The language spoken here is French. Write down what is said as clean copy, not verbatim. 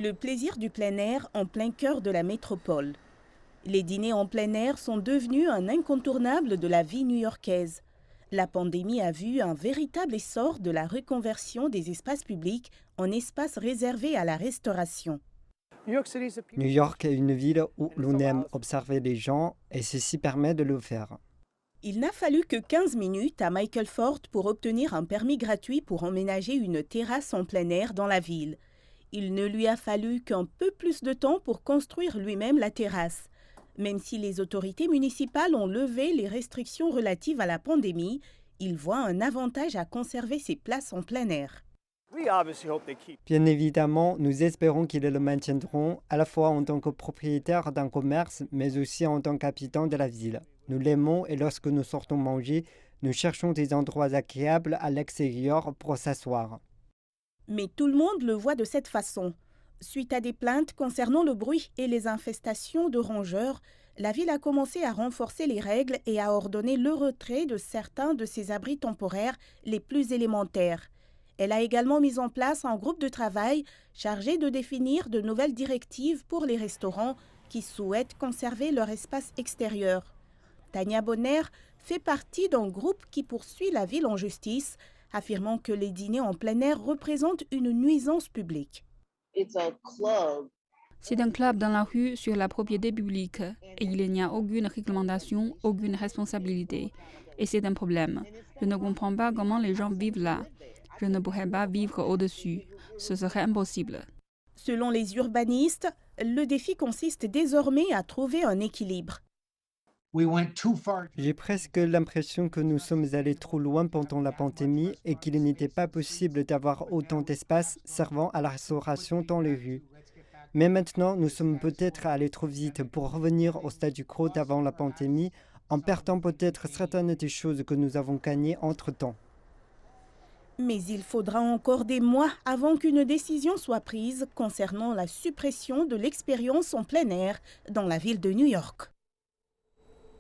Le plaisir du plein air en plein cœur de la métropole. Les dîners en plein air sont devenus un incontournable de la vie new-yorkaise. La pandémie a vu un véritable essor de la reconversion des espaces publics en espaces réservés à la restauration. New York est une ville où l'on aime observer les gens et ceci permet de le faire. Il n'a fallu que 15 minutes à Michael Ford pour obtenir un permis gratuit pour emménager une terrasse en plein air dans la ville. Il ne lui a fallu qu'un peu plus de temps pour construire lui-même la terrasse. Même si les autorités municipales ont levé les restrictions relatives à la pandémie, il voit un avantage à conserver ses places en plein air. Bien évidemment, nous espérons qu'ils le maintiendront à la fois en tant que propriétaire d'un commerce, mais aussi en tant qu'habitant de la ville. Nous l'aimons et lorsque nous sortons manger, nous cherchons des endroits agréables à l'extérieur pour s'asseoir. Mais tout le monde le voit de cette façon. Suite à des plaintes concernant le bruit et les infestations de rongeurs, la ville a commencé à renforcer les règles et à ordonner le retrait de certains de ses abris temporaires les plus élémentaires. Elle a également mis en place un groupe de travail chargé de définir de nouvelles directives pour les restaurants qui souhaitent conserver leur espace extérieur. Tania Bonner fait partie d'un groupe qui poursuit la ville en justice, affirmant que les dîners en plein air représentent une nuisance publique. C'est un club dans la rue sur la propriété publique et il n'y a aucune réglementation, aucune responsabilité. Et c'est un problème. Je ne comprends pas comment les gens vivent là. Je ne pourrais pas vivre au-dessus. Ce serait impossible. Selon les urbanistes, le défi consiste désormais à trouver un équilibre. J'ai presque l'impression que nous sommes allés trop loin pendant la pandémie et qu'il n'était pas possible d'avoir autant d'espace servant à la restauration dans les rues. Mais maintenant, nous sommes peut-être allés trop vite pour revenir au statu quo d'avant la pandémie, en perdant peut-être certaines des choses que nous avons gagnées entre-temps. Mais il faudra encore des mois avant qu'une décision soit prise concernant la suppression de l'expérience en plein air dans la ville de New York.